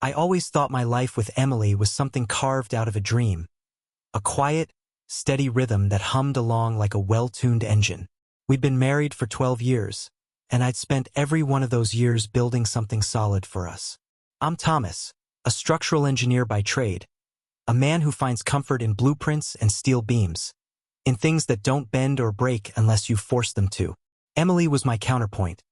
I always thought my life with Emily was something carved out of a dream, a quiet, steady rhythm that hummed along like a well-tuned engine. We'd been married for 12 years, and I'd spent every one of those years building something solid for us. I'm Thomas, a structural engineer by trade, a man who finds comfort in blueprints and steel beams, in things that don't bend or break unless you force them to. Emily was my counterpoint,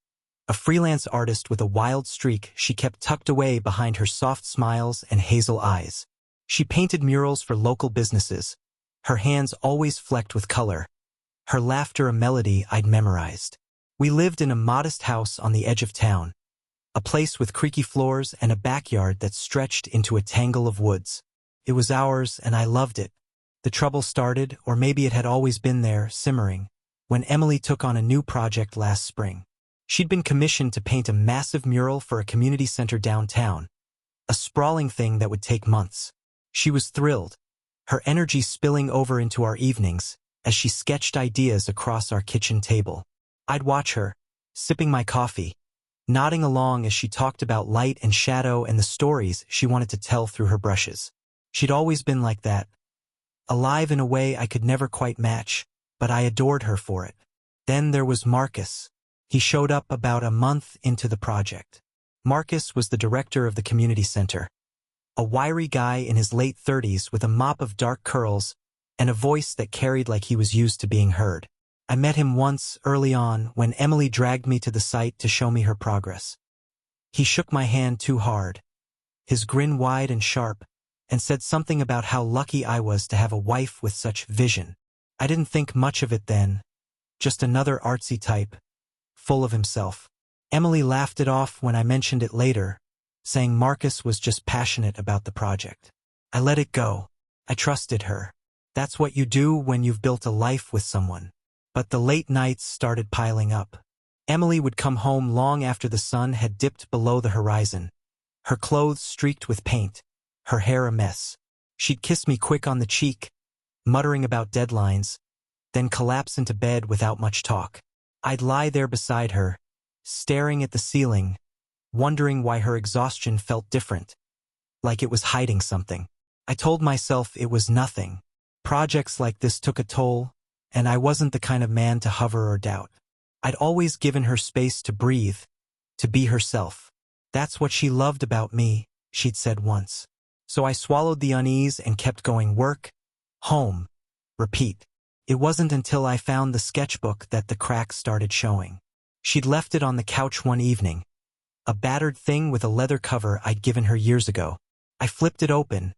a freelance artist with a wild streak she kept tucked away behind her soft smiles and hazel eyes. She painted murals for local businesses, her hands always flecked with color, her laughter a melody I'd memorized. We lived in a modest house on the edge of town, a place with creaky floors and a backyard that stretched into a tangle of woods. It was ours, and I loved it. The trouble started, or maybe it had always been there, simmering, when Emily took on a new project last spring. She'd been commissioned to paint a massive mural for a community center downtown, a sprawling thing that would take months. She was thrilled, her energy spilling over into our evenings as she sketched ideas across our kitchen table. I'd watch her, sipping my coffee, nodding along as she talked about light and shadow and the stories she wanted to tell through her brushes. She'd always been like that, alive in a way I could never quite match, but I adored her for it. Then there was Marcus. He showed up about a month into the project. Marcus was the director of the community center, a wiry guy in his late 30s with a mop of dark curls and a voice that carried like he was used to being heard. I met him once early on when Emily dragged me to the site to show me her progress. He shook my hand too hard, his grin wide and sharp, and said something about how lucky I was to have a wife with such vision. I didn't think much of it then, just another artsy type, full of himself. Emily laughed it off when I mentioned it later, saying Marcus was just passionate about the project. I let it go. I trusted her. That's what you do when you've built a life with someone. But the late nights started piling up. Emily would come home long after the sun had dipped below the horizon, her clothes streaked with paint, her hair a mess. She'd kiss me quick on the cheek, muttering about deadlines, then collapse into bed without much talk. I'd lie there beside her, staring at the ceiling, wondering why her exhaustion felt different, like it was hiding something. I told myself it was nothing. Projects like this took a toll, and I wasn't the kind of man to hover or doubt. I'd always given her space to breathe, to be herself. That's what she loved about me, she'd said once. So I swallowed the unease and kept going work, home, repeat. It wasn't until I found the sketchbook that the cracks started showing. She'd left it on the couch one evening, a battered thing with a leather cover I'd given her years ago. I flipped it open,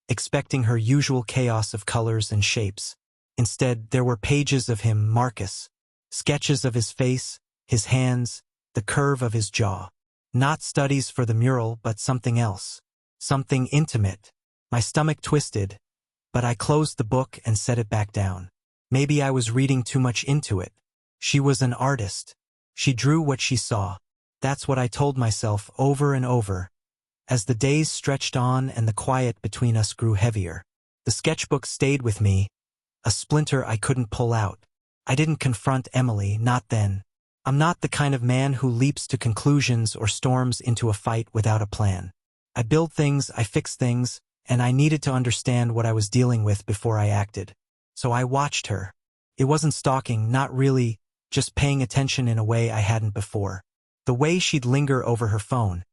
expecting her usual chaos of colors and shapes. Instead, there were pages of him, Marcus, sketches of his face, his hands, the curve of his jaw. Not studies for the mural, but something else. Something intimate. My stomach twisted, but I closed the book and set it back down. Maybe I was reading too much into it. She was an artist. She drew what she saw. That's what I told myself over and over, as the days stretched on and the quiet between us grew heavier. The sketchbook stayed with me, a splinter I couldn't pull out. I didn't confront Emily, not then. I'm not the kind of man who leaps to conclusions or storms into a fight without a plan. I build things, I fix things, and I needed to understand what I was dealing with before I acted. So I watched her. It wasn't stalking, not really, just paying attention in a way I hadn't before. The way she'd linger over her phone,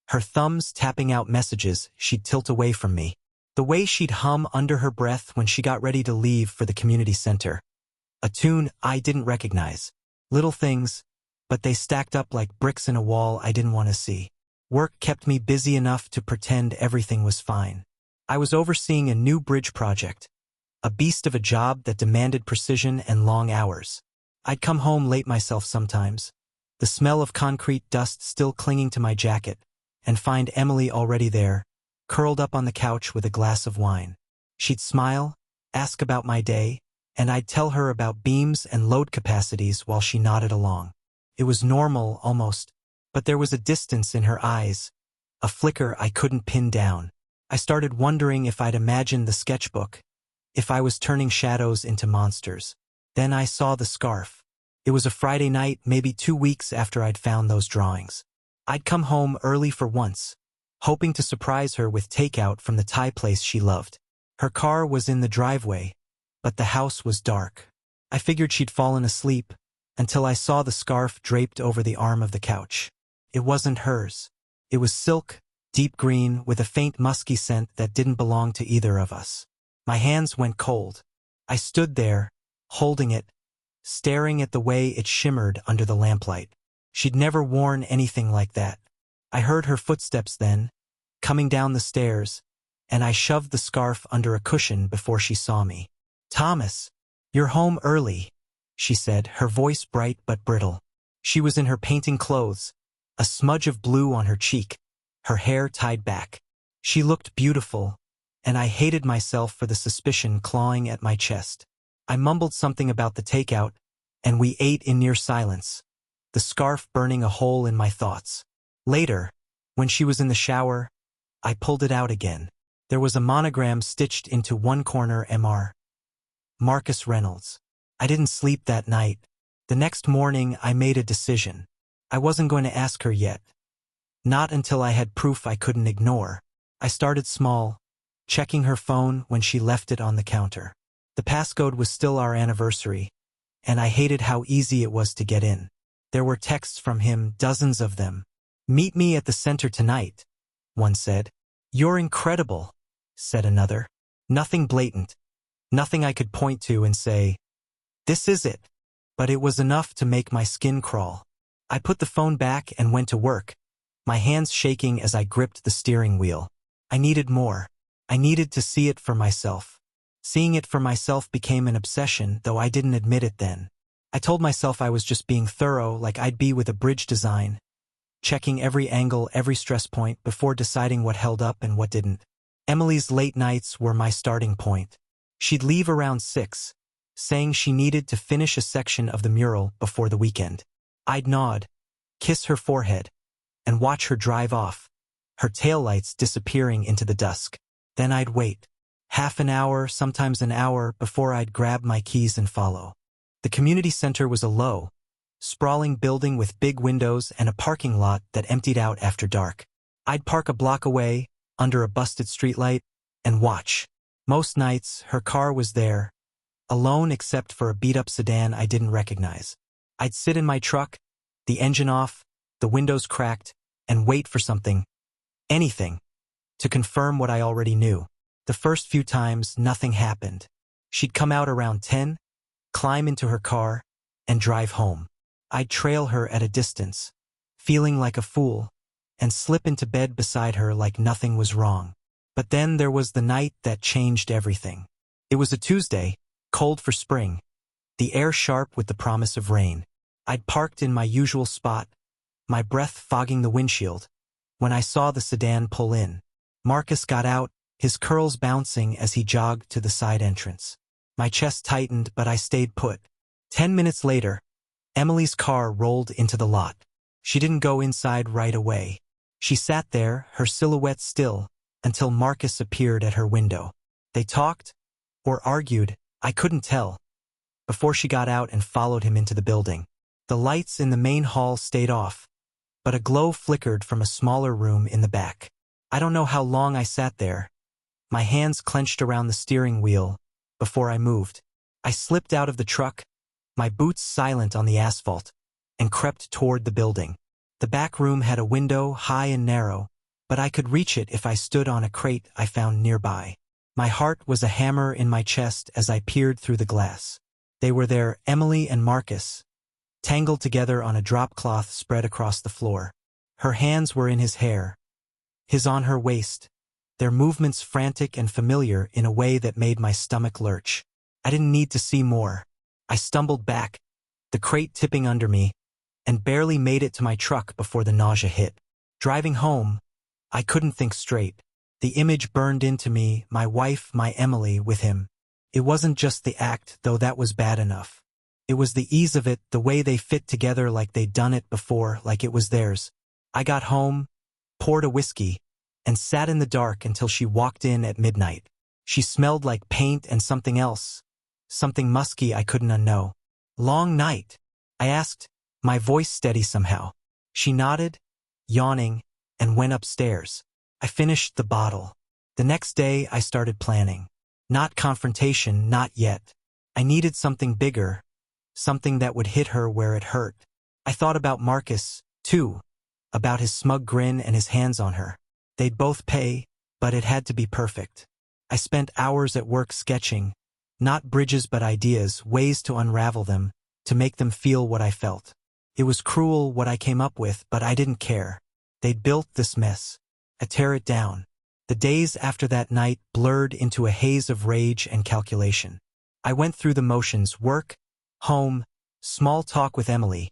her thumbs tapping out messages she'd tilt away from me. The way she'd hum under her breath when she got ready to leave for the community center. A tune I didn't recognize. Little things, but they stacked up like bricks in a wall I didn't want to see. Work kept me busy enough to pretend everything was fine. I was overseeing a new bridge project, a beast of a job that demanded precision and long hours. I'd come home late myself sometimes, the smell of concrete dust still clinging to my jacket, and find Emily already there, curled up on the couch with a glass of wine. She'd smile, ask about my day, and I'd tell her about beams and load capacities while she nodded along. It was normal, almost, but there was a distance in her eyes, a flicker I couldn't pin down. I started wondering if I'd imagined the sketchbook, if I was turning shadows into monsters. Then I saw the scarf. It was a Friday night, maybe 2 weeks after I'd found those drawings. I'd come home early for once, hoping to surprise her with takeout from the Thai place she loved. Her car was in the driveway, but the house was dark. I figured she'd fallen asleep, until I saw the scarf draped over the arm of the couch. It wasn't hers. It was silk, deep green, with a faint musky scent that didn't belong to either of us. My hands went cold. I stood there, holding it, staring at the way it shimmered under the lamplight. She'd never worn anything like that. I heard her footsteps then, coming down the stairs, and I shoved the scarf under a cushion before she saw me. "Thomas, you're home early," she said, her voice bright but brittle. She was in her painting clothes, a smudge of blue on her cheek, her hair tied back. She looked beautiful, and I hated myself for the suspicion clawing at my chest. I mumbled something about the takeout, and we ate in near silence, the scarf burning a hole in my thoughts. Later, when she was in the shower, I pulled it out again. There was a monogram stitched into one corner, Mr. Marcus Reynolds. I didn't sleep that night. The next morning I made a decision. I wasn't going to ask her yet. Not until I had proof I couldn't ignore. I started small, checking her phone when she left it on the counter. The passcode was still our anniversary, and I hated how easy it was to get in. There were texts from him, dozens of them. "Meet me at the center tonight," one said. "You're incredible," said another. Nothing blatant. Nothing I could point to and say, "This is it." But it was enough to make my skin crawl. I put the phone back and went to work, my hands shaking as I gripped the steering wheel. I needed more. I needed to see it for myself. Seeing it for myself became an obsession, though I didn't admit it then. I told myself I was just being thorough, like I'd be with a bridge design, checking every angle, every stress point, before deciding what held up and what didn't. Emily's late nights were my starting point. She'd leave around 6, saying she needed to finish a section of the mural before the weekend. I'd nod, kiss her forehead, and watch her drive off, her taillights disappearing into the dusk. Then I'd wait. Half an hour, sometimes an hour, before I'd grab my keys and follow. The community center was a low, sprawling building with big windows and a parking lot that emptied out after dark. I'd park a block away, under a busted streetlight, and watch. Most nights, her car was there, alone except for a beat-up sedan I didn't recognize. I'd sit in my truck, the engine off, the windows cracked, and wait for something, anything, to confirm what I already knew. The first few times, nothing happened. She'd come out around 10, climb into her car, and drive home. I'd trail her at a distance, feeling like a fool, and slip into bed beside her like nothing was wrong. But then there was the night that changed everything. It was a Tuesday, cold for spring, the air sharp with the promise of rain. I'd parked in my usual spot, my breath fogging the windshield, when I saw the sedan pull in. Marcus got out, his curls bouncing as he jogged to the side entrance. My chest tightened, but I stayed put. 10 minutes later, Emily's car rolled into the lot. She didn't go inside right away. She sat there, her silhouette still, until Marcus appeared at her window. They talked, or argued, I couldn't tell, before she got out and followed him into the building. The lights in the main hall stayed off, but a glow flickered from a smaller room in the back. I don't know how long I sat there, my hands clenched around the steering wheel, before I moved. I slipped out of the truck, my boots silent on the asphalt, and crept toward the building. The back room had a window, high and narrow, but I could reach it if I stood on a crate I found nearby. My heart was a hammer in my chest as I peered through the glass. They were there, Emily and Marcus, tangled together on a drop cloth spread across the floor. Her hands were in his hair, his on her waist, their movements frantic and familiar in a way that made my stomach lurch. I didn't need to see more. I stumbled back, the crate tipping under me, and barely made it to my truck before the nausea hit. Driving home, I couldn't think straight. The image burned into me, my wife, my Emily, with him. It wasn't just the act, though that was bad enough. It was the ease of it, the way they fit together like they'd done it before, like it was theirs. I got home, poured a whiskey, and sat in the dark until she walked in at midnight. She smelled like paint and something else, something musky I couldn't unknow. "Long night?" I asked, my voice steady somehow. She nodded, yawning, and went upstairs. I finished the bottle. The next day I started planning. Not confrontation, not yet. I needed something bigger, something that would hit her where it hurt. I thought about Marcus, too, about his smug grin and his hands on her. They'd both pay, but it had to be perfect. I spent hours at work sketching, not bridges but ideas, ways to unravel them, to make them feel what I felt. It was cruel what I came up with, but I didn't care. They'd built this mess. I'd tear it down. The days after that night blurred into a haze of rage and calculation. I went through the motions: work, home, small talk with Emily,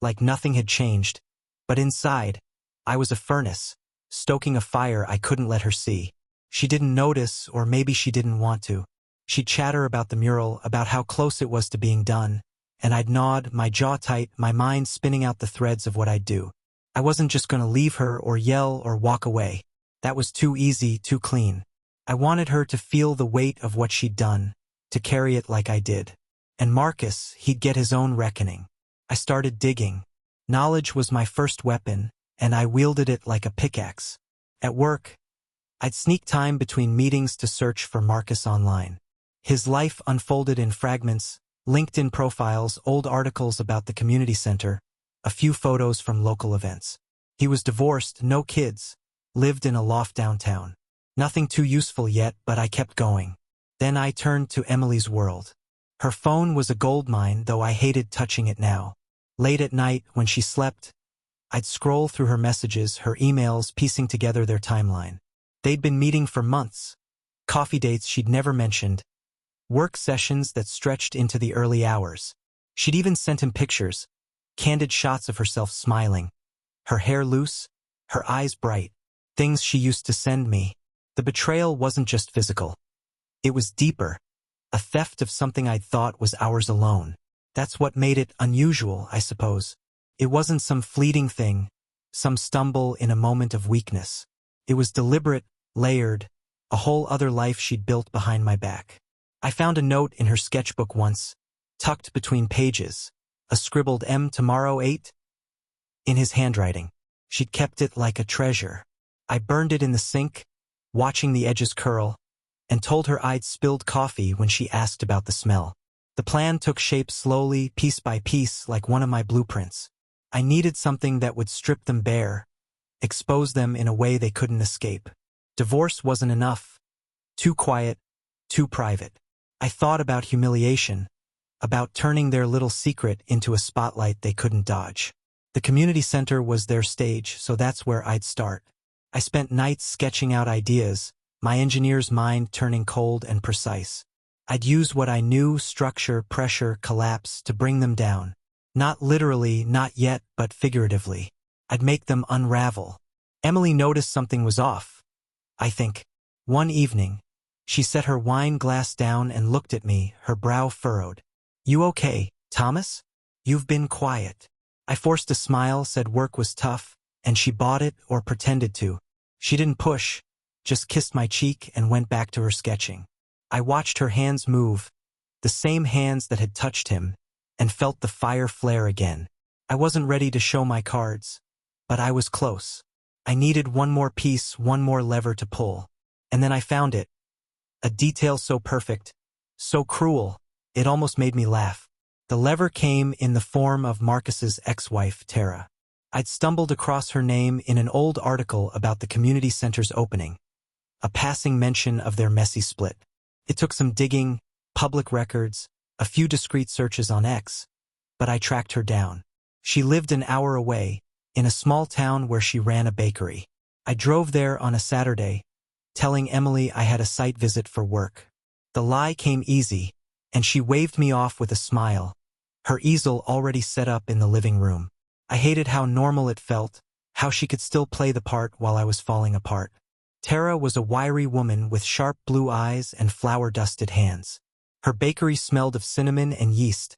like nothing had changed, but inside, I was a furnace, stoking a fire I couldn't let her see. She didn't notice, or maybe she didn't want to. She'd chatter about the mural, about how close it was to being done, and I'd nod, my jaw tight, my mind spinning out the threads of what I'd do. I wasn't just going to leave her or yell or walk away. That was too easy, too clean. I wanted her to feel the weight of what she'd done, to carry it like I did. And Marcus, he'd get his own reckoning. I started digging. Knowledge was my first weapon, and I wielded it like a pickaxe. At work, I'd sneak time between meetings to search for Marcus online. His life unfolded in fragments, LinkedIn profiles, old articles about the community center, a few photos from local events. He was divorced, no kids, lived in a loft downtown. Nothing too useful yet, but I kept going. Then I turned to Emily's world. Her phone was a goldmine, though I hated touching it now. Late at night, when she slept, I'd scroll through her messages, her emails, piecing together their timeline. They'd been meeting for months. Coffee dates she'd never mentioned. Work sessions that stretched into the early hours. She'd even sent him pictures, candid shots of herself smiling. Her hair loose, her eyes bright. Things she used to send me. The betrayal wasn't just physical. It was deeper. A theft of something I'd thought was ours alone. That's what made it unusual, I suppose. It wasn't some fleeting thing, some stumble in a moment of weakness. It was deliberate, layered, a whole other life she'd built behind my back. I found a note in her sketchbook once, tucked between pages, a scribbled "M tomorrow 8" in his handwriting. She'd kept it like a treasure. I burned it in the sink, watching the edges curl, and told her I'd spilled coffee when she asked about the smell. The plan took shape slowly, piece by piece, like one of my blueprints. I needed something that would strip them bare, expose them in a way they couldn't escape. Divorce wasn't enough. Too quiet, too private. I thought about humiliation, about turning their little secret into a spotlight they couldn't dodge. The community center was their stage, so that's where I'd start. I spent nights sketching out ideas, my engineer's mind turning cold and precise. I'd use what I knew: structure, pressure, collapse, to bring them down. Not literally, not yet, but figuratively. I'd make them unravel. Emily noticed something was off, I think. One evening, she set her wine glass down and looked at me, her brow furrowed. "You okay, Thomas? You've been quiet." I forced a smile, said work was tough, and she bought it, or pretended to. She didn't push, just kissed my cheek and went back to her sketching. I watched her hands move, the same hands that had touched him, and felt the fire flare again. I wasn't ready to show my cards, but I was close. I needed one more piece, one more lever to pull. And then I found it. A detail so perfect, so cruel, it almost made me laugh. The lever came in the form of Marcus's ex-wife, Tara. I'd stumbled across her name in an old article about the community center's opening, a passing mention of their messy split. It took some digging, public records, a few discreet searches on X, but I tracked her down. She lived an hour away, in a small town where she ran a bakery. I drove there on a Saturday, telling Emily I had a site visit for work. The lie came easy, and she waved me off with a smile, her easel already set up in the living room. I hated how normal it felt, how she could still play the part while I was falling apart. Tara was a wiry woman with sharp blue eyes and flour-dusted hands. Her bakery smelled of cinnamon and yeast,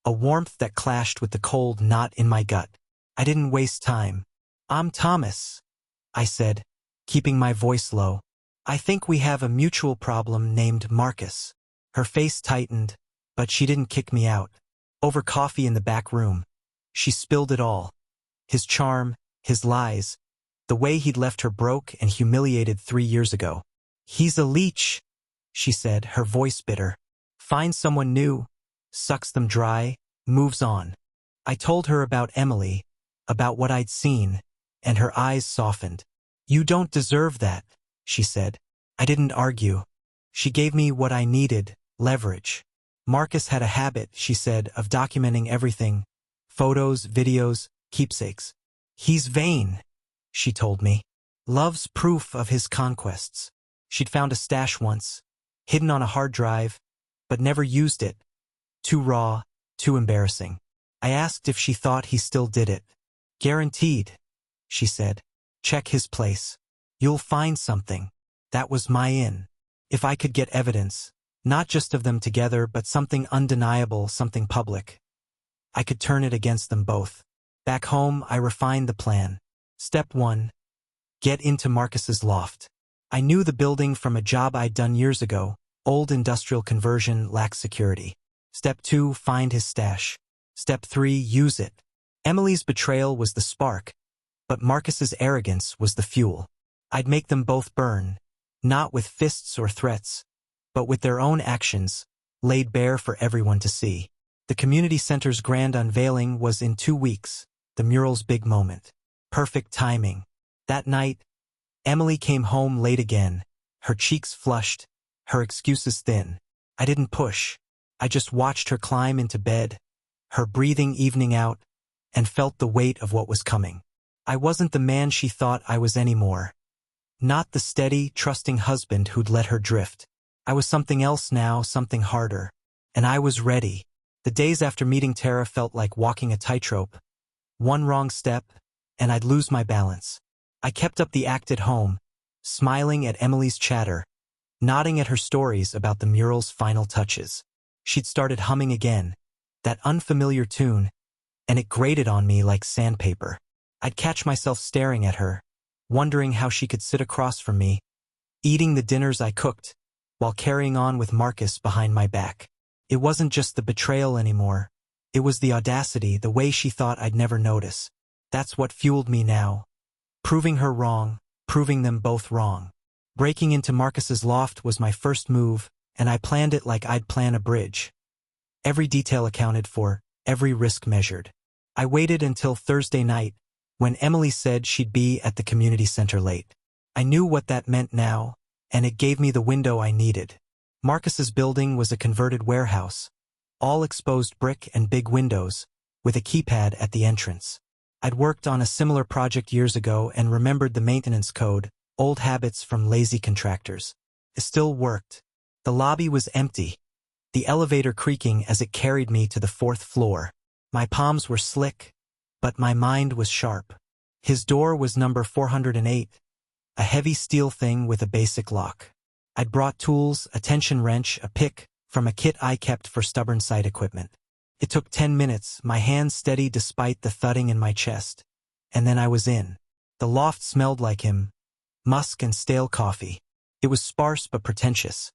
a warmth that clashed with the cold knot in my gut. I didn't waste time. "I'm Thomas," I said, keeping my voice low. "I think we have a mutual problem named Marcus." Her face tightened, but she didn't kick me out. Over coffee in the back room, she spilled it all. His charm, his lies, The way he'd left her broke and humiliated 3 years ago. "He's a leech," she said, her voice bitter. "Finds someone new, sucks them dry, moves on." I told her about Emily, about what I'd seen, and her eyes softened. "You don't deserve that," she said. I didn't argue. She gave me what I needed, leverage. "Marcus had a habit," she said, "of documenting everything. Photos, videos, keepsakes. He's vain," she told me. "Loves proof of his conquests." She'd found a stash once, hidden on a hard drive, but never used it. Too raw, too embarrassing. I asked if she thought he still did it. "Guaranteed," she said. "Check his place. You'll find something." That was my in. If I could get evidence, not just of them together, but something undeniable, something public, I could turn it against them both. Back home, I refined the plan. Step 1. Get into Marcus's loft. I knew the building from a job I'd done years ago. Old industrial conversion, lacked security. Step 2. Find his stash. Step 3. Use it. Emily's betrayal was the spark, but Marcus's arrogance was the fuel. I'd make them both burn, not with fists or threats, but with their own actions, laid bare for everyone to see. The community center's grand unveiling was in 2 weeks, the mural's big moment. Perfect timing. That night, Emily came home late again, her cheeks flushed, her excuses thin. I didn't push. I just watched her climb into bed, her breathing evening out, and felt the weight of what was coming. I wasn't the man she thought I was anymore. Not the steady, trusting husband who'd let her drift. I was something else now, something harder. And I was ready. The days after meeting Tara felt like walking a tightrope. One wrong step, and I'd lose my balance. I kept up the act at home, smiling at Emily's chatter, nodding at her stories about the mural's final touches. She'd started humming again, that unfamiliar tune, and it grated on me like sandpaper. I'd catch myself staring at her, wondering how she could sit across from me, eating the dinners I cooked, while carrying on with Marcus behind my back. It wasn't just the betrayal anymore. It was the audacity, the way she thought I'd never notice. That's what fueled me now. Proving her wrong, proving them both wrong. Breaking into Marcus's loft was my first move, and I planned it like I'd plan a bridge. Every detail accounted for, every risk measured. I waited until Thursday night, when Emily said she'd be at the community center late. I knew what that meant now, and it gave me the window I needed. Marcus's building was a converted warehouse, all exposed brick and big windows, with a keypad at the entrance. I'd worked on a similar project years ago and remembered the maintenance code, old habits from lazy contractors. It still worked. The lobby was empty, the elevator creaking as it carried me to the 4th floor. My palms were slick, but my mind was sharp. His door was number 408, a heavy steel thing with a basic lock. I'd brought tools, a tension wrench, a pick, from a kit I kept for stubborn site equipment. It took 10 minutes, my hands steady despite the thudding in my chest. And then I was in. The loft smelled like him, musk and stale coffee. It was sparse but pretentious.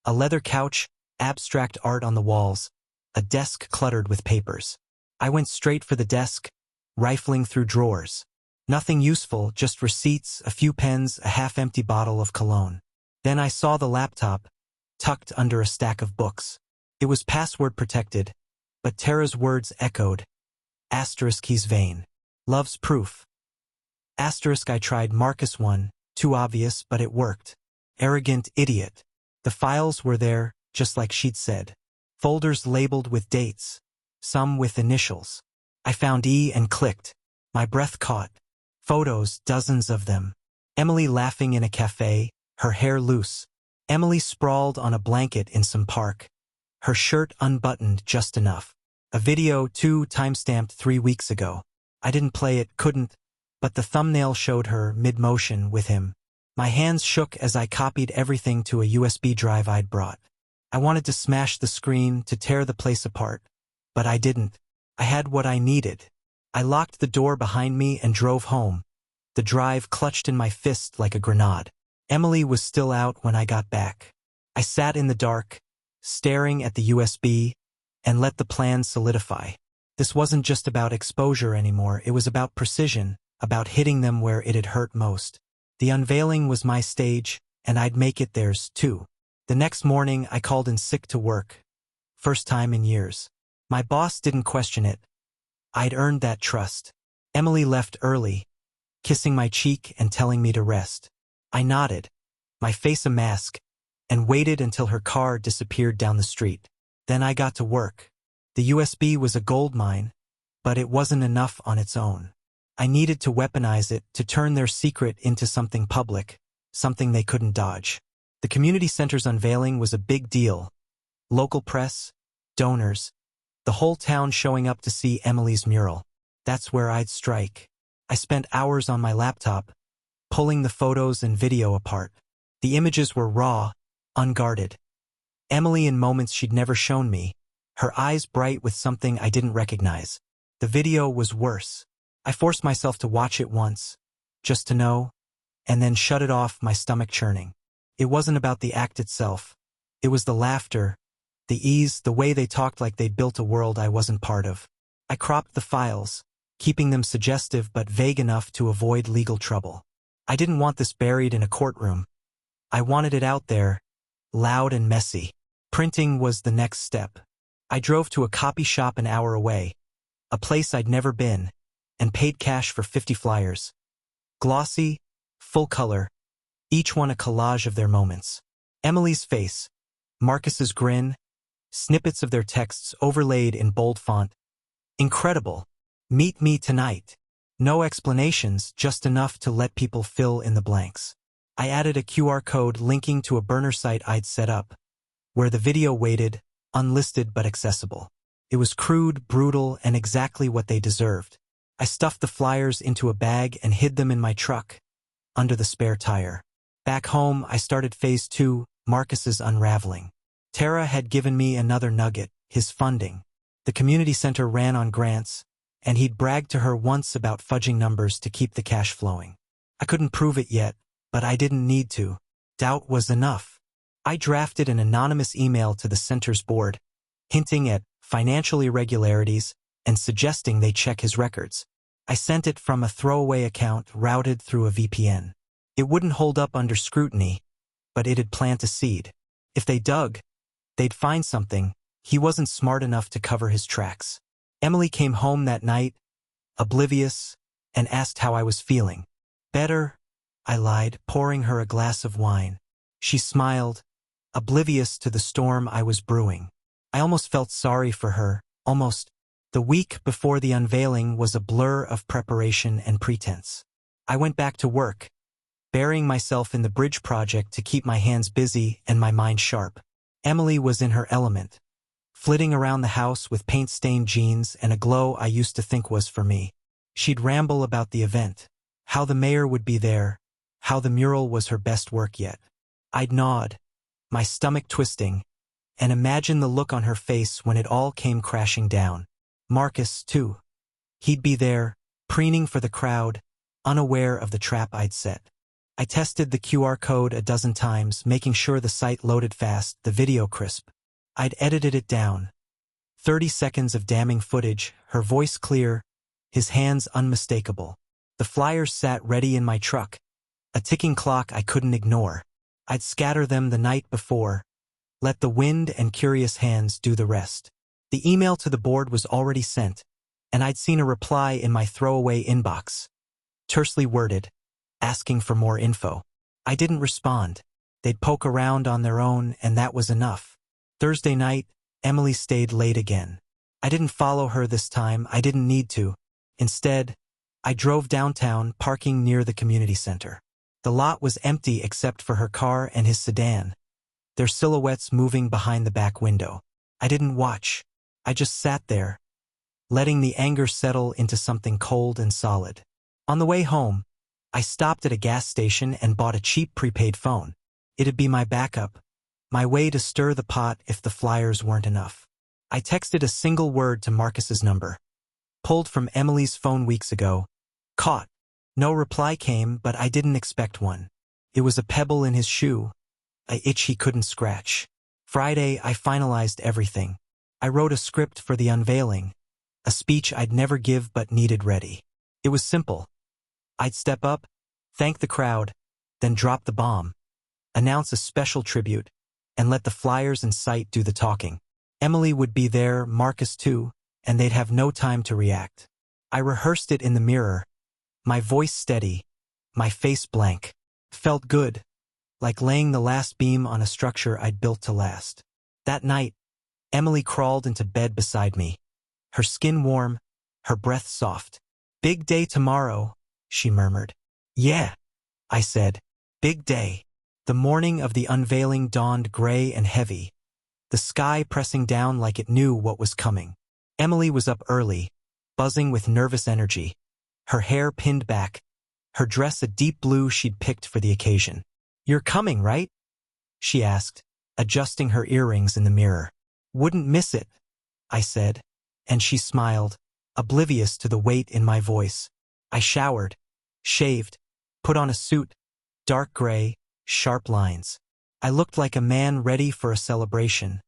A leather couch, abstract art on the walls, a desk cluttered with papers. I went straight for the desk, rifling through drawers. Nothing useful, just receipts, a few pens, a half-empty bottle of cologne. Then I saw the laptop, tucked under a stack of books. It was password protected, but Tara's words echoed. Asterisk, he's vain. Loves proof. Asterisk, I tried Marcus one, too obvious, but it worked. Arrogant idiot. The files were there, just like she'd said. Folders labeled with dates, some with initials. I found E and clicked. My breath caught. Photos, dozens of them. Emily laughing in a cafe, her hair loose. Emily sprawled on a blanket in some park, her shirt unbuttoned just enough. A video, too, timestamped 3 weeks ago. I didn't play it, couldn't, but the thumbnail showed her mid-motion with him. My hands shook as I copied everything to a USB drive I'd brought. I wanted to smash the screen, to tear the place apart, but I didn't. I had what I needed. I locked the door behind me and drove home, the drive clutched in my fist like a grenade. Emily was still out when I got back. I sat in the dark, staring at the USB, and let the plan solidify. This wasn't just about exposure anymore, it was about precision, about hitting them where it had hurt most. The unveiling was my stage, and I'd make it theirs, too. The next morning, I called in sick to work. First time in years. My boss didn't question it. I'd earned that trust. Emily left early, kissing my cheek and telling me to rest. I nodded, my face a mask, and waited until her car disappeared down the street. Then I got to work. The USB was a gold mine, but it wasn't enough on its own. I needed to weaponize it to turn their secret into something public, something they couldn't dodge. The community center's unveiling was a big deal. Local press, donors, the whole town showing up to see Emily's mural. That's where I'd strike. I spent hours on my laptop, pulling the photos and video apart. The images were raw, unguarded. Emily in moments she'd never shown me, her eyes bright with something I didn't recognize. The video was worse. I forced myself to watch it once, just to know, and then shut it off, my stomach churning. It wasn't about the act itself. It was the laughter, the ease, the way they talked like they'd built a world I wasn't part of. I cropped the files, keeping them suggestive but vague enough to avoid legal trouble. I didn't want this buried in a courtroom. I wanted it out there, loud and messy. Printing was the next step. I drove to a copy shop an hour away, a place I'd never been, and paid cash for 50 flyers. Glossy, full color, each one a collage of their moments. Emily's face, Marcus's grin, snippets of their texts overlaid in bold font. Incredible. Meet me tonight. No explanations, just enough to let people fill in the blanks. I added a QR code linking to a burner site I'd set up, where the video waited, unlisted but accessible. It was crude, brutal, and exactly what they deserved. I stuffed the flyers into a bag and hid them in my truck, under the spare tire. Back home, I started phase 2, Marcus's unraveling. Tara had given me another nugget, his funding. The community center ran on grants, and he'd bragged to her once about fudging numbers to keep the cash flowing. I couldn't prove it yet, but I didn't need to. Doubt was enough. I drafted an anonymous email to the center's board, hinting at financial irregularities and suggesting they check his records. I sent it from a throwaway account routed through a VPN. It wouldn't hold up under scrutiny, but it'd plant a seed. If they dug, they'd find something. He wasn't smart enough to cover his tracks. Emily came home that night, oblivious, and asked how I was feeling. Better, I lied, pouring her a glass of wine. She smiled, oblivious to the storm I was brewing. I almost felt sorry for her, almost. The week before the unveiling was a blur of preparation and pretense. I went back to work, burying myself in the bridge project to keep my hands busy and my mind sharp. Emily was in her element, flitting around the house with paint-stained jeans and a glow I used to think was for me. She'd ramble about the event, how the mayor would be there, how the mural was her best work yet. I'd nod, my stomach twisting, and imagine the look on her face when it all came crashing down. Marcus, too. He'd be there, preening for the crowd, unaware of the trap I'd set. I tested the QR code a dozen times, making sure the site loaded fast, the video crisp. I'd edited it down. 30 seconds of damning footage, her voice clear, his hands unmistakable. The flyers sat ready in my truck, a ticking clock I couldn't ignore. I'd scatter them the night before, let the wind and curious hands do the rest. The email to the board was already sent, and I'd seen a reply in my throwaway inbox. Tersely worded, asking for more info. I didn't respond. They'd poke around on their own, and that was enough. Thursday night, Emily stayed late again. I didn't follow her this time. I didn't need to. Instead, I drove downtown, parking near the community center. The lot was empty except for her car and his sedan, their silhouettes moving behind the back window. I didn't watch. I just sat there, letting the anger settle into something cold and solid. On the way home, I stopped at a gas station and bought a cheap prepaid phone. It'd be my backup, my way to stir the pot if the flyers weren't enough. I texted a single word to Marcus's number. Pulled from Emily's phone weeks ago. Caught. No reply came, but I didn't expect one. It was a pebble in his shoe, an itch he couldn't scratch. Friday, I finalized everything. I wrote a script for the unveiling, a speech I'd never give but needed ready. It was simple. I'd step up, thank the crowd, then drop the bomb, announce a special tribute, and let the flyers in sight do the talking. Emily would be there, Marcus too, and they'd have no time to react. I rehearsed it in the mirror, my voice steady, my face blank. Felt good, like laying the last beam on a structure I'd built to last. That night, Emily crawled into bed beside me, her skin warm, her breath soft. "Big day tomorrow," she murmured. "Yeah," I said. "Big day." The morning of the unveiling dawned gray and heavy, the sky pressing down like it knew what was coming. Emily was up early, buzzing with nervous energy, her hair pinned back, her dress a deep blue she'd picked for the occasion. "You're coming, right?" she asked, adjusting her earrings in the mirror. "Wouldn't miss it," I said, and she smiled, oblivious to the weight in my voice. I showered, shaved, put on a suit, dark gray, sharp lines. I looked like a man ready for a celebration,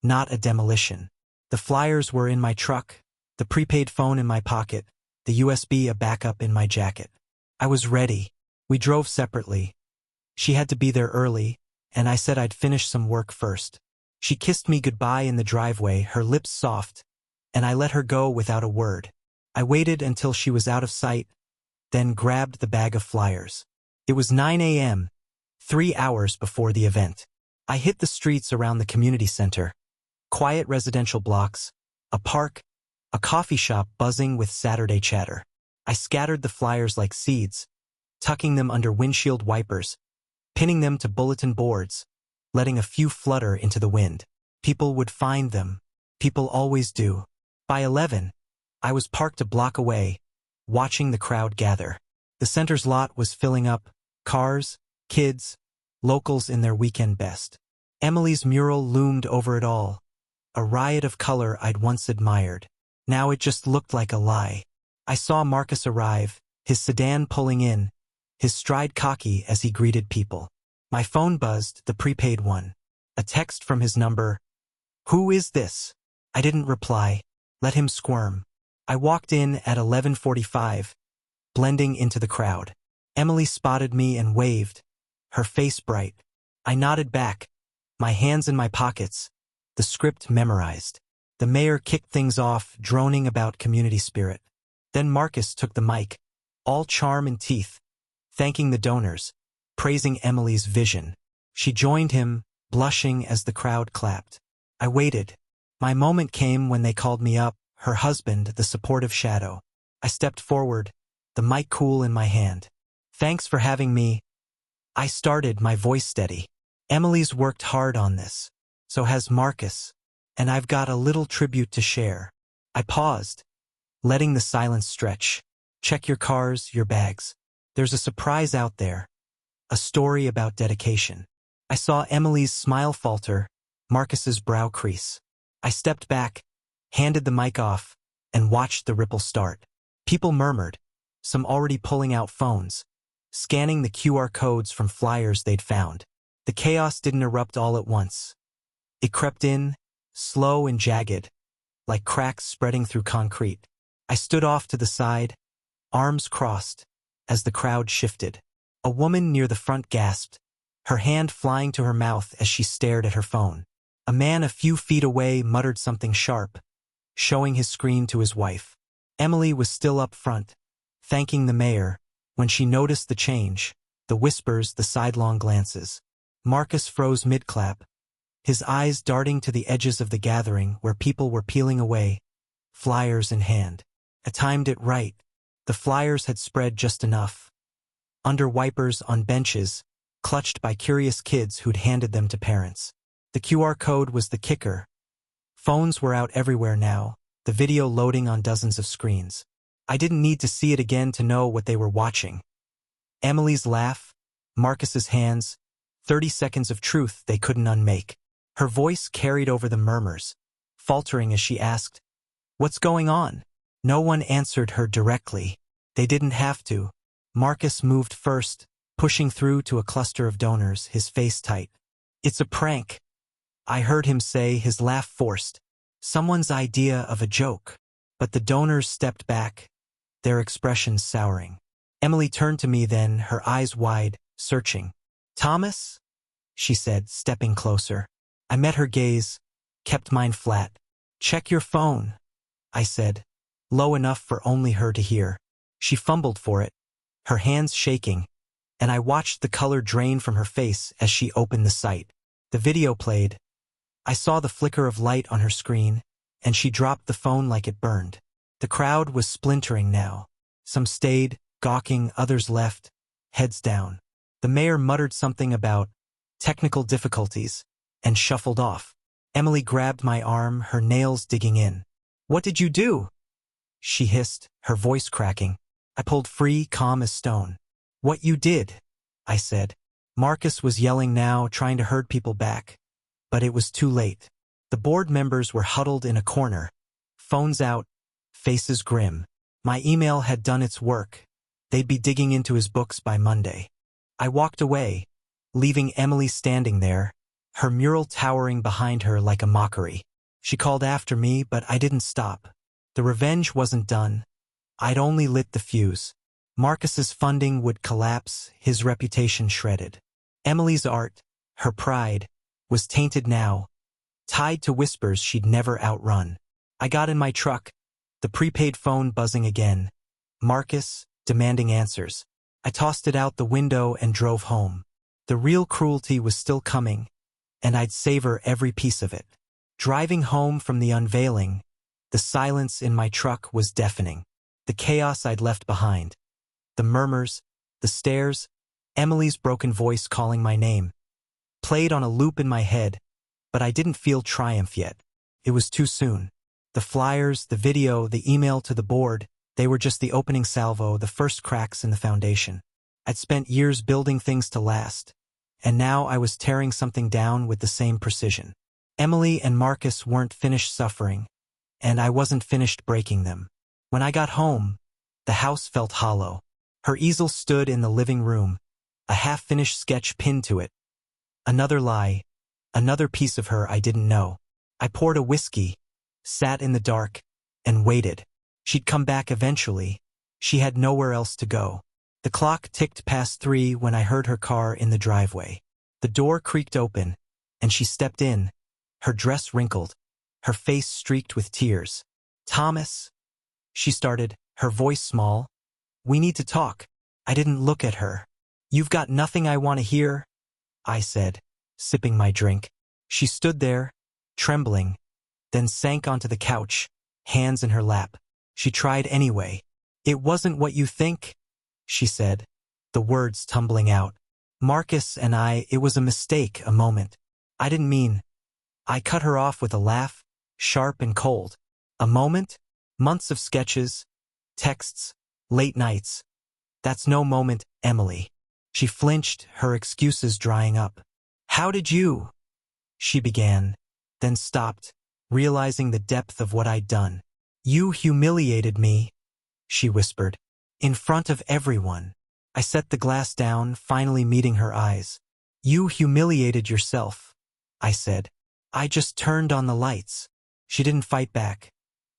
not a demolition. The flyers were in my truck, the prepaid phone in my pocket, the USB a backup in my jacket. I was ready. We drove separately. She had to be there early, and I said I'd finish some work first. She kissed me goodbye in the driveway, her lips soft, and I let her go without a word. I waited until she was out of sight, then grabbed the bag of flyers. It was 9 a.m., 3 hours before the event. I hit the streets around the community center, quiet residential blocks, a park, a coffee shop buzzing with Saturday chatter. I scattered the flyers like seeds, tucking them under windshield wipers, pinning them to bulletin boards, letting a few flutter into the wind. People would find them. People always do. By 11, I was parked a block away, watching the crowd gather. The center's lot was filling up, cars, kids, locals in their weekend best. Emily's mural loomed over it all, a riot of color I'd once admired. Now it just looked like a lie. I saw Marcus arrive, his sedan pulling in, his stride cocky as he greeted people. My phone buzzed, the prepaid one. A text from his number. "Who is this?" I didn't reply. Let him squirm. I walked in at 11:45, blending into the crowd. Emily spotted me and waved, her face bright. I nodded back, my hands in my pockets, the script memorized. The mayor kicked things off, droning about community spirit. Then Marcus took the mic, all charm and teeth, thanking the donors, praising Emily's vision. She joined him, blushing as the crowd clapped. I waited. My moment came when they called me up, her husband, the supportive shadow. I stepped forward, the mic cool in my hand. "Thanks for having me." I started, my voice steady. "Emily's worked hard on this. So has Marcus. And I've got a little tribute to share." I paused, letting the silence stretch. "Check your cars, your bags. There's a surprise out there. A story about dedication." I saw Emily's smile falter, Marcus's brow crease. I stepped back, handed the mic off, and watched the ripple start. People murmured, some already pulling out phones, scanning the QR codes from flyers they'd found. The chaos didn't erupt all at once. It crept in, slow and jagged, like cracks spreading through concrete. I stood off to the side, arms crossed, as the crowd shifted. A woman near the front gasped, her hand flying to her mouth as she stared at her phone. A man a few feet away muttered something sharp, showing his screen to his wife. Emily was still up front, thanking the mayor, when she noticed the change, the whispers, the sidelong glances. Marcus froze mid-clap, his eyes darting to the edges of the gathering where people were peeling away, flyers in hand. I timed it right. The flyers had spread just enough. Under wipers on benches, clutched by curious kids who'd handed them to parents. The QR code was the kicker. Phones were out everywhere now, the video loading on dozens of screens. I didn't need to see it again to know what they were watching. Emily's laugh, Marcus's hands, 30 seconds of truth they couldn't unmake. Her voice carried over the murmurs, faltering as she asked, "What's going on?" No one answered her directly. They didn't have to. Marcus moved first, pushing through to a cluster of donors, his face tight. "It's a prank," I heard him say, his laugh forced. Someone's idea of a joke. But the donors stepped back, their expressions souring. Emily turned to me then, her eyes wide, searching. Thomas? She said, stepping closer. I met her gaze, kept mine flat. Check your phone, I said, low enough for only her to hear. She fumbled for it, her hands shaking, and I watched the color drain from her face as she opened the site. The video played. I saw the flicker of light on her screen, and she dropped the phone like it burned. The crowd was splintering now. Some stayed, gawking, others left, heads down. The mayor muttered something about technical difficulties and shuffled off. Emily grabbed my arm, her nails digging in. What did you do? She hissed, her voice cracking. I pulled free, calm as stone. What you did, I said. Marcus was yelling now, trying to herd people back. But it was too late. The board members were huddled in a corner, phones out, faces grim. My email had done its work. They'd be digging into his books by Monday. I walked away, leaving Emily standing there, her mural towering behind her like a mockery. She called after me, but I didn't stop. The revenge wasn't done. I'd only lit the fuse. Marcus's funding would collapse, his reputation shredded. Emily's art, her pride, was tainted now, tied to whispers she'd never outrun. I got in my truck, the prepaid phone buzzing again. Marcus, demanding answers. I tossed it out the window and drove home. The real cruelty was still coming, and I'd savor every piece of it. Driving home from the unveiling, the silence in my truck was deafening. The chaos I'd left behind. The murmurs, the stares, Emily's broken voice calling my name. Played on a loop in my head, but I didn't feel triumph yet. It was too soon. The flyers, the video, the email to the board, they were just the opening salvo, the first cracks in the foundation. I'd spent years building things to last, and now I was tearing something down with the same precision. Emily and Marcus weren't finished suffering, and I wasn't finished breaking them. When I got home, the house felt hollow. Her easel stood in the living room, a half-finished sketch pinned to it. Another lie, another piece of her I didn't know. I poured a whiskey, sat in the dark, and waited. She'd come back eventually. She had nowhere else to go. The clock ticked past 3 when I heard her car in the driveway. The door creaked open, and she stepped in, her dress wrinkled, her face streaked with tears. Thomas, she started, her voice small. We need to talk. I didn't look at her. You've got nothing I want to hear, I said, sipping my drink. She stood there, trembling, then sank onto the couch, hands in her lap. She tried anyway. It wasn't what you think, she said, the words tumbling out. Marcus and I, it was a mistake, a moment. I didn't mean. I cut her off with a laugh, sharp and cold. A moment? Months of sketches, texts, late nights. That's no moment, Emily. She flinched, her excuses drying up. How did you? She began, then stopped, realizing the depth of what I'd done. You humiliated me, she whispered, in front of everyone. I set the glass down, finally meeting her eyes. You humiliated yourself, I said. I just turned on the lights. She didn't fight back.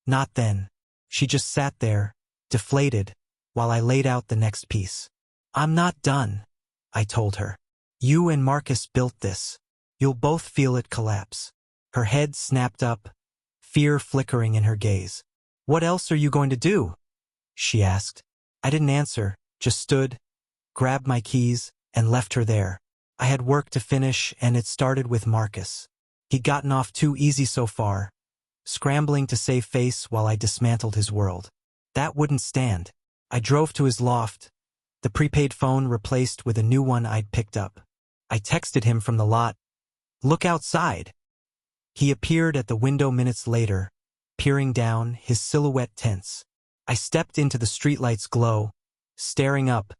Not then. She just sat there, deflated, while I laid out the next piece. I'm not done, I told her. You and Marcus built this. You'll both feel it collapse. Her head snapped up, fear flickering in her gaze. What else are you going to do? She asked. I didn't answer, just stood, grabbed my keys, and left her there. I had work to finish, and it started with Marcus. He'd gotten off too easy so far, scrambling to save face while I dismantled his world. That wouldn't stand. I drove to his loft, the prepaid phone replaced with a new one I'd picked up. I texted him from the lot, "Look outside." He appeared at the window minutes later, peering down, his silhouette tense. I stepped into the streetlight's glow, staring up,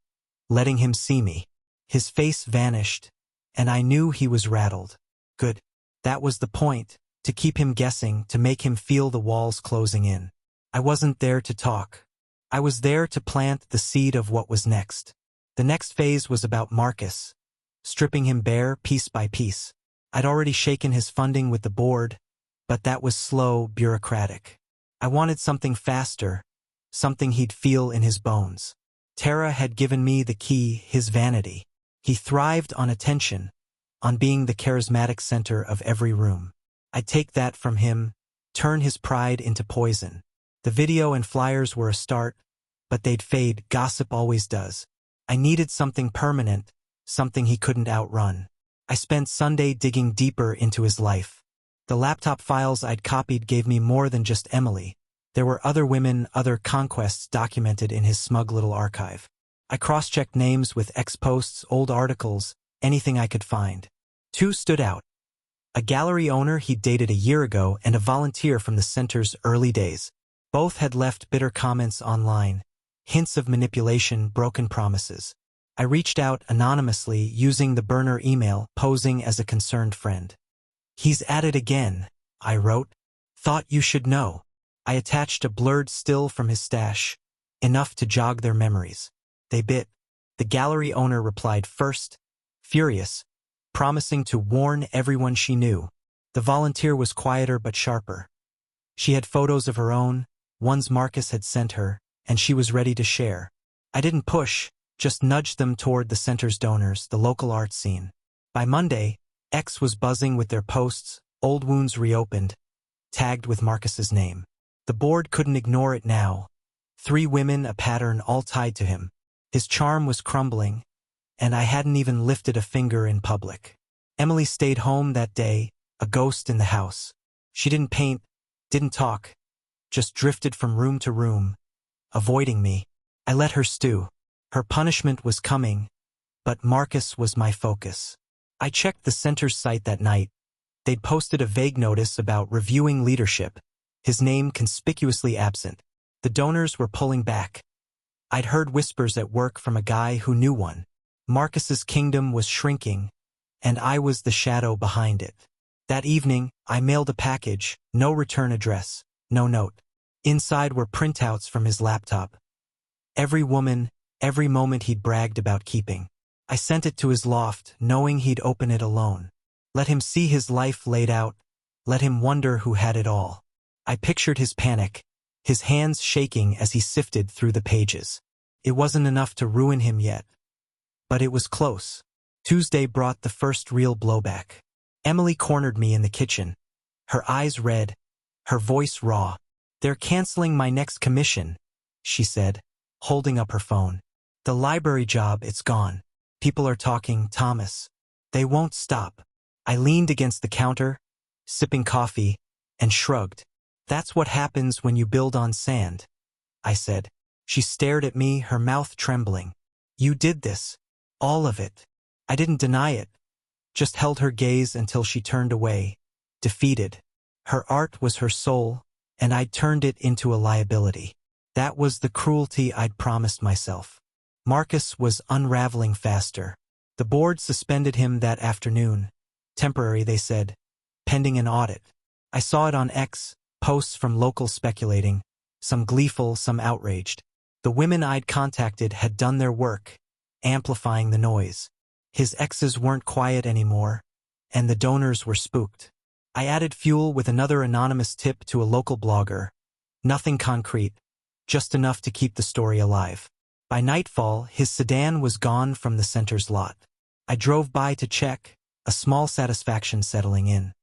letting him see me. His face vanished, and I knew he was rattled. Good. That was the point, to keep him guessing, to make him feel the walls closing in. I wasn't there to talk. I was there to plant the seed of what was next. The next phase was about Marcus, stripping him bare piece by piece. I'd already shaken his funding with the board, but that was slow, bureaucratic. I wanted something faster, something he'd feel in his bones. Tara had given me the key, his vanity. He thrived on attention, on being the charismatic center of every room. I'd take that from him, turn his pride into poison. The video and flyers were a start, but they'd fade, gossip always does. I needed something permanent, something he couldn't outrun. I spent Sunday digging deeper into his life. The laptop files I'd copied gave me more than just Emily. There were other women, other conquests documented in his smug little archive. I cross-checked names with ex-posts, old articles, anything I could find. Two stood out. A gallery owner he'd dated a year ago and a volunteer from the center's early days. Both had left bitter comments online, hints of manipulation, broken promises. I reached out anonymously using the burner email, posing as a concerned friend. "He's at it again," I wrote. "Thought you should know." I attached a blurred still from his stash, enough to jog their memories. They bit. The gallery owner replied first, furious, promising to warn everyone she knew. The volunteer was quieter but sharper. She had photos of her own, ones Marcus had sent her, and she was ready to share. I didn't push, just nudged them toward the center's donors, the local art scene. By Monday, X was buzzing with their posts, old wounds reopened, tagged with Marcus's name. The board couldn't ignore it now. 3 women, a pattern all tied to him. His charm was crumbling, and I hadn't even lifted a finger in public. Emily stayed home that day, a ghost in the house. She didn't paint, didn't talk, just drifted from room to room, avoiding me. I let her stew. Her punishment was coming, but Marcus was my focus. I checked the center's site that night. They'd posted a vague notice about reviewing leadership, his name conspicuously absent. The donors were pulling back. I'd heard whispers at work from a guy who knew one. Marcus's kingdom was shrinking, and I was the shadow behind it. That evening, I mailed a package, no return address, no note. Inside were printouts from his laptop. Every woman, every moment he'd bragged about keeping. I sent it to his loft, knowing he'd open it alone. Let him see his life laid out. Let him wonder who had it all. I pictured his panic, his hands shaking as he sifted through the pages. It wasn't enough to ruin him yet, but it was close. Tuesday brought the first real blowback. Emily cornered me in the kitchen, her eyes red, her voice raw. "They're canceling my next commission," she said, holding up her phone. "The library job, it's gone. People are talking, Thomas. They won't stop." I leaned against the counter, sipping coffee, and shrugged. "That's what happens when you build on sand," I said. She stared at me, her mouth trembling. "You did this. All of it." I didn't deny it, just held her gaze until she turned away, defeated. Her art was her soul, and I'd turned it into a liability. That was the cruelty I'd promised myself. Marcus was unraveling faster. The board suspended him that afternoon. Temporary, they said, pending an audit. I saw it on X, posts from locals speculating, some gleeful, some outraged. The women I'd contacted had done their work, amplifying the noise. His exes weren't quiet anymore, and the donors were spooked. I added fuel with another anonymous tip to a local blogger. Nothing concrete, just enough to keep the story alive. By nightfall, his sedan was gone from the center's lot. I drove by to check, a small satisfaction settling in.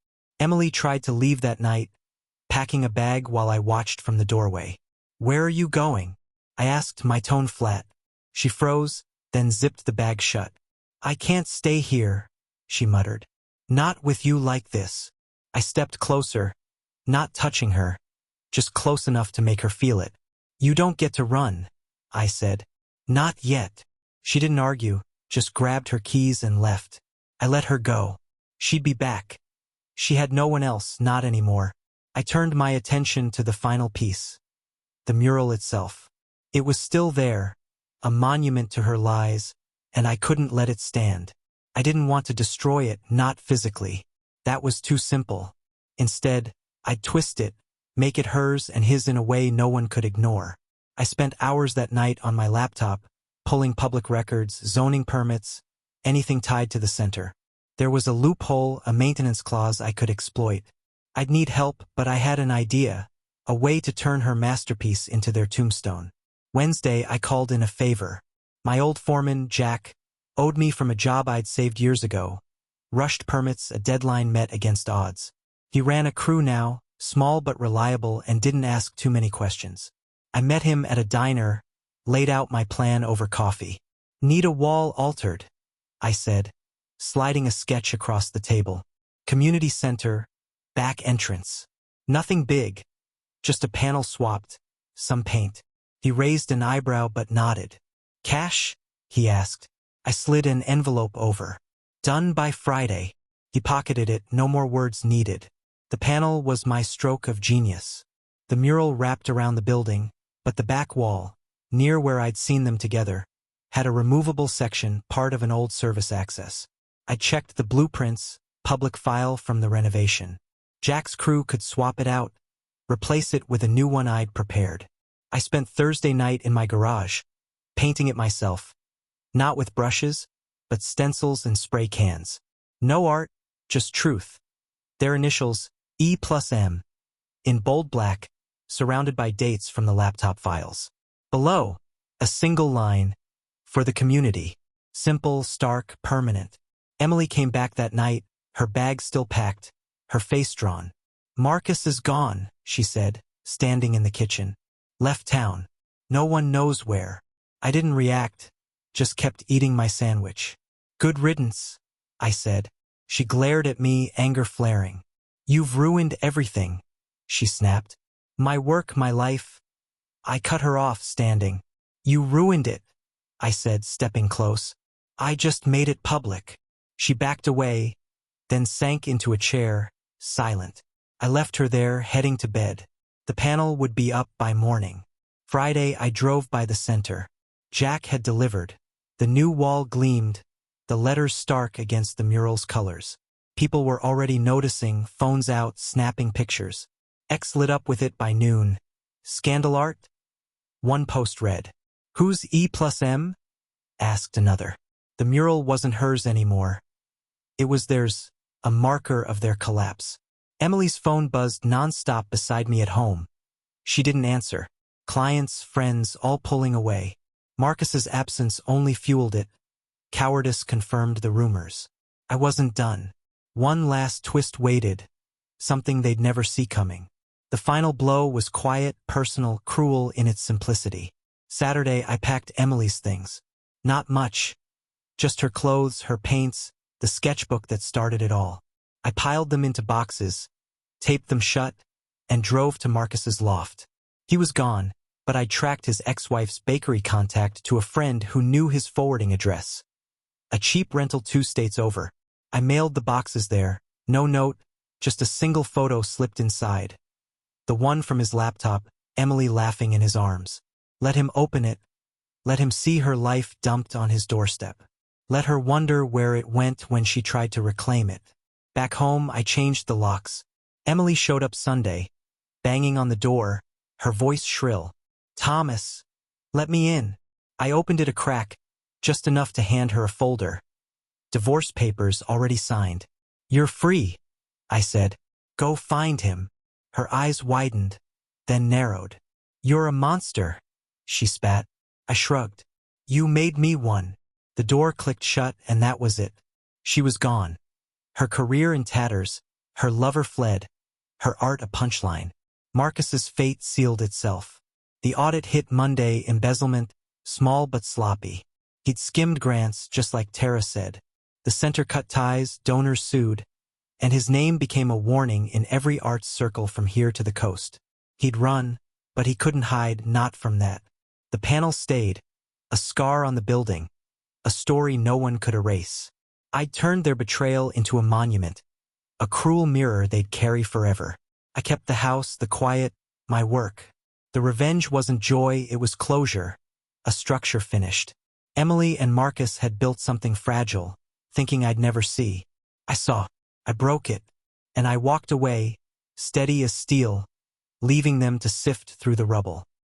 Emily tried to leave that night, packing a bag while I watched from the doorway. "Where are you going?" I asked, my tone flat. She froze, then zipped the bag shut. "I can't stay here," she muttered. "Not with you like this." I stepped closer, not touching her, just close enough to make her feel it. "You don't get to run," I said. "Not yet." She didn't argue, just grabbed her keys and left. I let her go. She'd be back. She had no one else, not anymore. I turned my attention to the final piece. The mural itself. It was still there, a monument to her lies, and I couldn't let it stand. I didn't want to destroy it, not physically. That was too simple. Instead, I'd twist it, make it hers and his in a way no one could ignore. I spent hours that night on my laptop, pulling public records, zoning permits, anything tied to the center. There was a loophole, a maintenance clause I could exploit. I'd need help, but I had an idea, a way to turn her masterpiece into their tombstone. Wednesday, I called in a favor. My old foreman, Jack, owed me from a job I'd saved years ago. Rushed permits, a deadline met against odds. He ran a crew now, small but reliable, and didn't ask too many questions. I met him at a diner, laid out my plan over coffee. Need a wall altered, I said, sliding a sketch across the table. Community center, back entrance. Nothing big, just a panel swapped, some paint. He raised an eyebrow but nodded. Cash? He asked. I slid an envelope over. Done by Friday. He pocketed it, no more words needed. The panel was my stroke of genius. The mural wrapped around the building, but the back wall, near where I'd seen them together, had a removable section, part of an old service access. I checked the blueprints, public file from the renovation. Jack's crew could swap it out, replace it with a new one I'd prepared. I spent Thursday night in my garage, painting it myself. Not with brushes, but stencils and spray cans. No art, just truth. Their initials, E+M, in bold black, surrounded by dates from the laptop files. Below, a single line, for the community. Simple, stark, permanent. Emily came back that night, her bag still packed, her face drawn. Marcus is gone, she said, standing in the kitchen. Left town. No one knows where. I didn't react, just kept eating my sandwich. Good riddance, I said. She glared at me, anger flaring. You've ruined everything, she snapped. My work, my life. I cut her off, standing. You ruined it, I said, stepping close. I just made it public. She backed away, then sank into a chair, silent. I left her there, heading to bed. The panel would be up by morning. Friday, I drove by the center. Jack had delivered. The new wall gleamed, the letters stark against the mural's colors. People were already noticing, phones out, snapping pictures. X lit up with it by noon. Scandal art? One post read. Who's E+M? Asked another. The mural wasn't hers anymore. It was theirs, a marker of their collapse. Emily's phone buzzed nonstop beside me at home. She didn't answer. Clients, friends, all pulling away. Marcus's absence only fueled it. Cowardice confirmed the rumors. I wasn't done. One last twist waited, something they'd never see coming. The final blow was quiet, personal, cruel in its simplicity. Saturday, I packed Emily's things. Not much. Just her clothes, her paints, the sketchbook that started it all. I piled them into boxes, taped them shut, and drove to Marcus's loft. He was gone, but I tracked his ex-wife's bakery contact to a friend who knew his forwarding address. A cheap rental 2 states over. I mailed the boxes there, no note, just a single photo slipped inside. The one from his laptop, Emily laughing in his arms. Let him open it. Let him see her life dumped on his doorstep. Let her wonder where it went when she tried to reclaim it. Back home, I changed the locks. Emily showed up Sunday, banging on the door, her voice shrill. Thomas, let me in. I opened it a crack, just enough to hand her a folder. Divorce papers already signed. You're free, I said. Go find him. Her eyes widened, then narrowed. You're a monster, she spat. I shrugged. You made me one. The door clicked shut, and that was it. She was gone. Her career in tatters, her lover fled, her art a punchline. Marcus's fate sealed itself. The audit hit Monday, embezzlement, small but sloppy. He'd skimmed grants, just like Tara said. The center cut ties, donors sued, and his name became a warning in every arts circle from here to the coast. He'd run, but he couldn't hide, not from that. The panel stayed, a scar on the building, a story no one could erase. I'd turned their betrayal into a monument, a cruel mirror they'd carry forever. I kept the house, the quiet, my work. The revenge wasn't joy, it was closure, a structure finished. Emily and Marcus had built something fragile, thinking I'd never see. I saw. I broke it, and I walked away, steady as steel, leaving them to sift through the rubble.